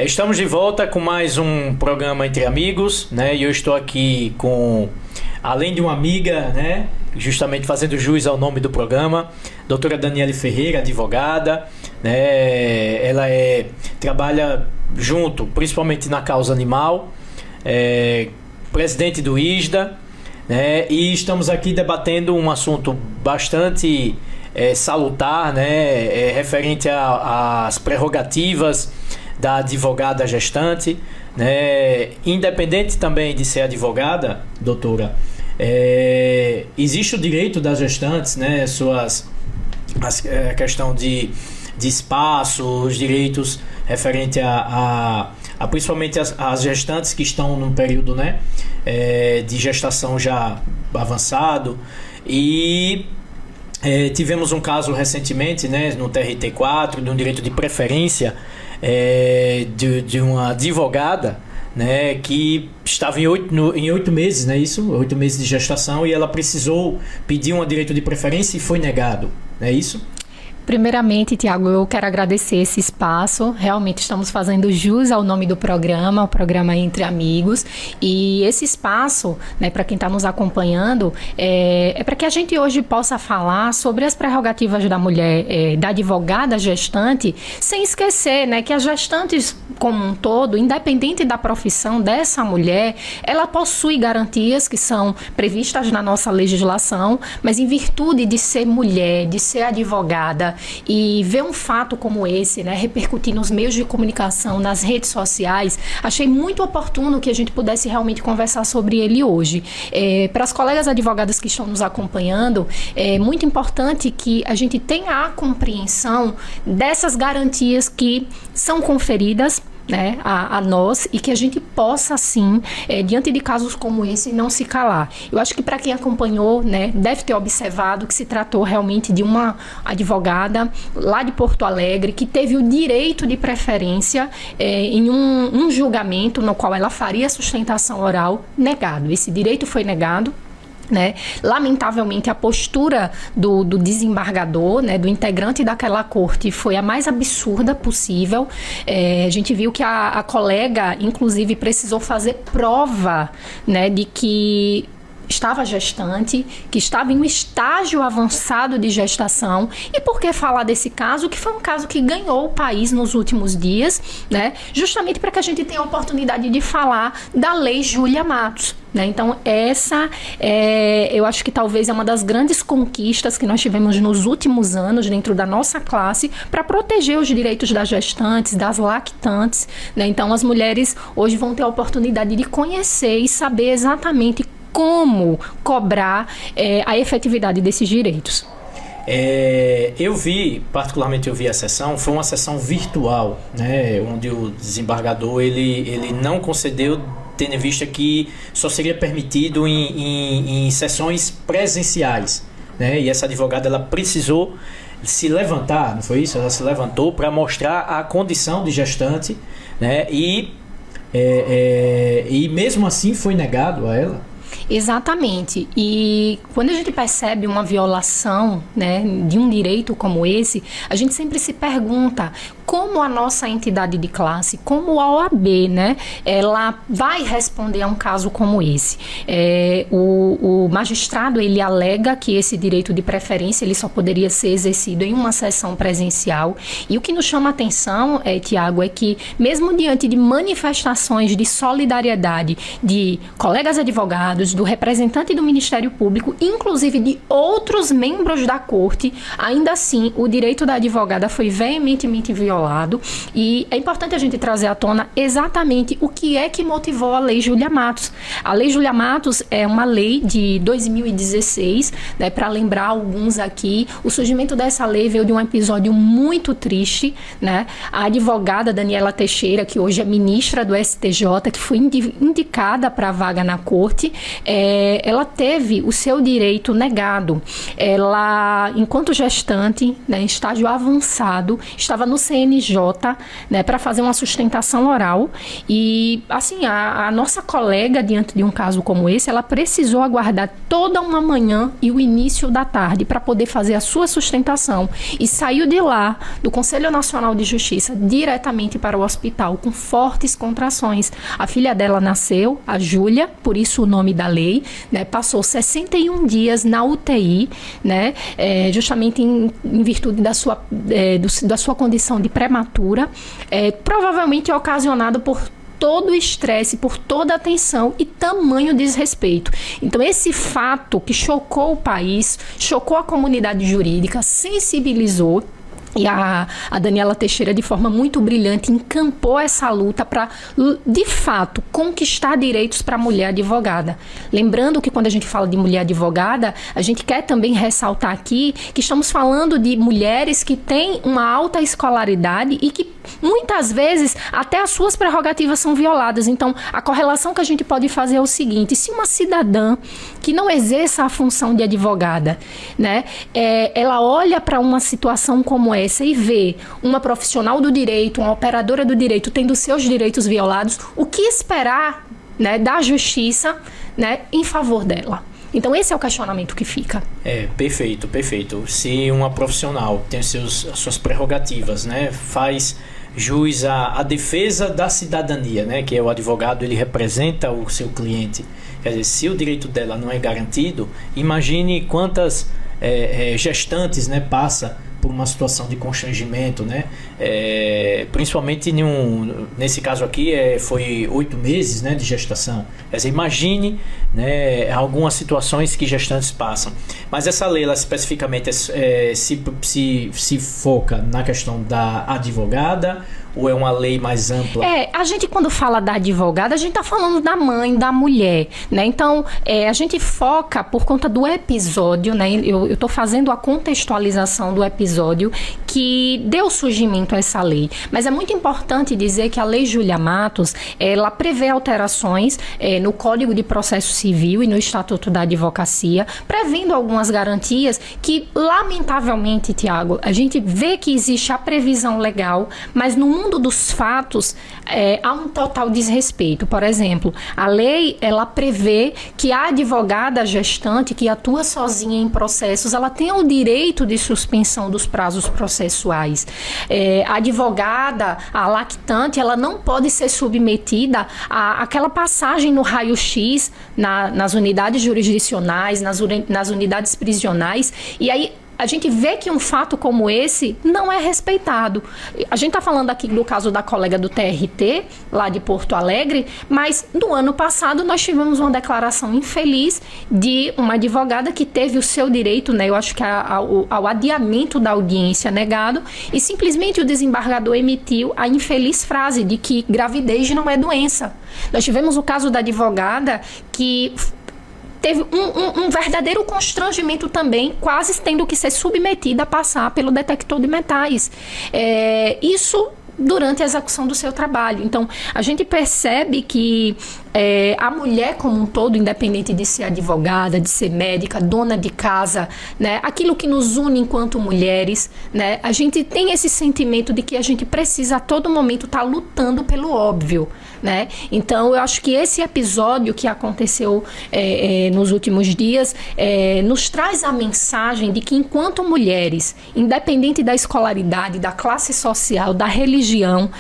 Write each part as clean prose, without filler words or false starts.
Estamos de volta com mais um programa Entre Amigos, né? E eu estou aqui com, além de uma amiga, né? Justamente fazendo jus ao nome do programa, doutora Daniele Ferreira, advogada, né? Ela trabalha junto, principalmente na causa animal, presidente do ISDA, né? E estamos aqui debatendo um assunto bastante salutar, né? Referente às prerrogativas da advogada gestante, né? Independente também de ser advogada, doutora, existe o direito das gestantes, né? A questão de espaço, os direitos referente a principalmente as gestantes que estão num período, né? De gestação já avançado. E tivemos um caso recentemente, né? No TRT4, de um direito de preferência de uma advogada, né, que estava em 8 meses, né, 8 meses de gestação, e ela precisou pedir um direito de preferência e foi negado, não é isso? Primeiramente, Tiago, eu quero agradecer esse espaço. Realmente estamos fazendo jus ao nome do programa, o programa Entre Amigos. E esse espaço, né, para quem está nos acompanhando, é para que a gente hoje possa falar sobre as prerrogativas da mulher, da advogada gestante, sem esquecer, né, que as gestantes como um todo, independente da profissão dessa mulher, ela possui garantias que são previstas na nossa legislação, mas em virtude de ser mulher, de ser advogada, e ver um fato como esse, né, repercutir nos meios de comunicação, nas redes sociais, achei muito oportuno que a gente pudesse realmente conversar sobre ele hoje. Para as colegas advogadas que estão nos acompanhando, é muito importante que a gente tenha a compreensão dessas garantias que são conferidas, né, a nós, e que a gente possa, sim, diante de casos como esse, não se calar. Eu acho que para quem acompanhou, né, deve ter observado que se tratou realmente de uma advogada lá de Porto Alegre que teve o direito de preferência em um julgamento no qual ela faria sustentação oral negado. Esse direito foi negado, né? Lamentavelmente, a postura do desembargador, né, do integrante daquela corte, foi a mais absurda possível. A gente viu que a colega, inclusive, precisou fazer prova, né, de que estava gestante, que estava em um estágio avançado de gestação. E por que falar desse caso? Que foi um caso que ganhou o país nos últimos dias, né? Justamente para que a gente tenha a oportunidade de falar da Lei Júlia Matos, né? Então, essa eu acho que talvez é uma das grandes conquistas que nós tivemos nos últimos anos dentro da nossa classe para proteger os direitos das gestantes, das lactantes, né? Então, as mulheres hoje vão ter a oportunidade de conhecer e saber exatamente como cobrar a efetividade desses direitos. Particularmente eu vi a sessão, foi uma sessão virtual, né, onde o desembargador ele não concedeu, tendo em vista que só seria permitido em sessões presenciais, né, e essa advogada ela precisou se levantar, não foi isso? Ela se levantou para mostrar a condição de gestante, né, e mesmo assim foi negado a ela. Exatamente. E quando a gente percebe uma violação, né, de um direito como esse, a gente sempre se pergunta como a nossa entidade de classe, como a OAB, né, ela vai responder a um caso como esse. O magistrado, ele alega que esse direito de preferência ele só poderia ser exercido em uma sessão presencial. E o que nos chama a atenção, Tiago, é que mesmo diante de manifestações de solidariedade de colegas advogados, do representante do Ministério Público, inclusive de outros membros da corte, ainda assim o direito da advogada foi veementemente violado. E é importante a gente trazer à tona exatamente o que é que motivou a Lei Júlia Matos. A Lei Júlia Matos é uma lei de 2016, né, para lembrar alguns aqui, o surgimento dessa lei veio de um episódio muito triste, né? A advogada Daniela Teixeira, que hoje é ministra do STJ, que foi indicada para a vaga na corte, ela teve o seu direito negado. Ela, enquanto gestante, né, em estágio avançado, estava no CNJ CNJ, né, para fazer uma sustentação oral. E, assim, a nossa colega, diante de um caso como esse, ela precisou aguardar toda uma manhã e o início da tarde para poder fazer a sua sustentação. E saiu de lá, do Conselho Nacional de Justiça, diretamente para o hospital, com fortes contrações. A filha dela nasceu, a Júlia, por isso o nome da lei, né, passou 61 dias na UTI, né, justamente em virtude da sua condição de prematura, provavelmente ocasionado por todo o estresse, por toda a tensão e tamanho desrespeito. Então, esse fato que chocou o país, chocou a comunidade jurídica, sensibilizou. E a Daniela Teixeira, de forma muito brilhante, encampou essa luta para, de fato, conquistar direitos para a mulher advogada. Lembrando que quando a gente fala de mulher advogada, a gente quer também ressaltar aqui que estamos falando de mulheres que têm uma alta escolaridade e que muitas vezes até as suas prerrogativas são violadas. Então, a correlação que a gente pode fazer é o seguinte: se uma cidadã que não exerça a função de advogada, né, ela olha para uma situação como essa e vê uma profissional do direito, uma operadora do direito tendo seus direitos violados, o que esperar, né, da justiça, né, em favor dela? Então, esse é o questionamento que fica. Perfeito, perfeito. Se uma profissional tem as suas prerrogativas, né, faz jus à defesa da cidadania, né, que é o advogado, ele representa o seu cliente. Quer dizer, se o direito dela não é garantido, imagine quantas gestantes, né, passa por uma situação de constrangimento, né? Principalmente nesse caso aqui foi 8 meses, né, de gestação. Quer dizer, imagine, né, algumas situações que gestantes passam. Mas essa lei, ela especificamente se foca na questão da advogada, ou é uma lei mais ampla? A gente, quando fala da advogada, a gente está falando da mãe, da mulher, né? Então, a gente foca por conta do episódio, né? Eu estou fazendo a contextualização do episódio que deu surgimento a essa lei. Mas é muito importante dizer que a Lei Júlia Matos, ela prevê alterações no Código de Processo Civil e no Estatuto da Advocacia, prevendo algumas garantias que, lamentavelmente, Tiago, a gente vê que existe a previsão legal, mas no mundo dos fatos, há um total desrespeito. Por exemplo, a lei, ela prevê que a advogada gestante que atua sozinha em processos, ela tem o direito de suspensão dos prazos processuais. A advogada, a lactante, ela não pode ser submetida àquela passagem no raio-x, nas unidades jurisdicionais, nas unidades prisionais, e aí a gente vê que um fato como esse não é respeitado. A gente está falando aqui do caso da colega do TRT, lá de Porto Alegre, mas no ano passado nós tivemos uma declaração infeliz de uma advogada que teve o seu direito, né, eu acho que ao adiamento da audiência negado, e simplesmente o desembargador emitiu a infeliz frase de que gravidez não é doença. Nós tivemos o caso da advogada que teve um verdadeiro constrangimento também, quase tendo que ser submetida a passar pelo detector de metais. Isso durante a execução do seu trabalho. Então, a gente percebe que a mulher como um todo, independente de ser advogada, de ser médica, dona de casa, né, aquilo que nos une enquanto mulheres, né, a gente tem esse sentimento de que a gente precisa a todo momento estar lutando pelo óbvio, né? Então, eu acho que esse episódio que aconteceu nos últimos dias nos traz a mensagem de que enquanto mulheres, independente da escolaridade, da classe social, da religião,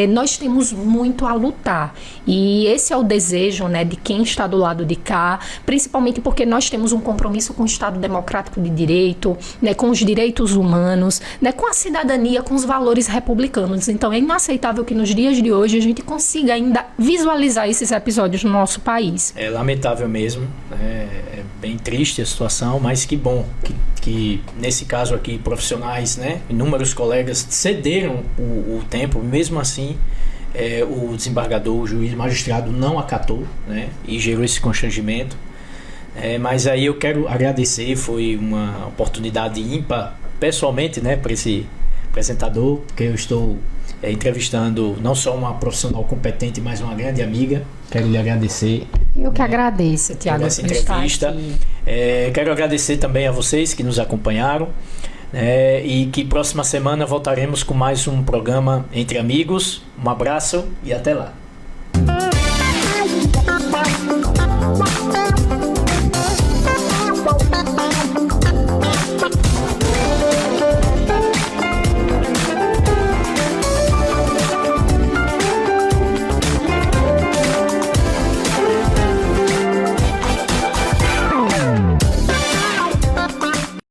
nós temos muito a lutar. E esse é o desejo, né, de quem está do lado de cá, principalmente porque nós temos um compromisso com o Estado Democrático de Direito, né, com os direitos humanos, né, com a cidadania, com os valores republicanos. Então, é inaceitável que nos dias de hoje a gente consiga ainda visualizar esses episódios no nosso país. É lamentável mesmo, é bem triste a situação, mas que bom que nesse caso aqui profissionais, né, inúmeros colegas cederam o tempo, mesmo assim o desembargador, o juiz, o magistrado não acatou, né, e gerou esse constrangimento. Mas aí eu quero agradecer, foi uma oportunidade ímpar pessoalmente, né, para esse apresentador, porque eu estou entrevistando não só uma profissional competente, mas uma grande amiga. Quero lhe agradecer. Eu que agradeço, Tiago, essa entrevista. Quero agradecer também a vocês que nos acompanharam. né? E que próxima semana voltaremos com mais um programa Entre Amigos. Um abraço e até lá.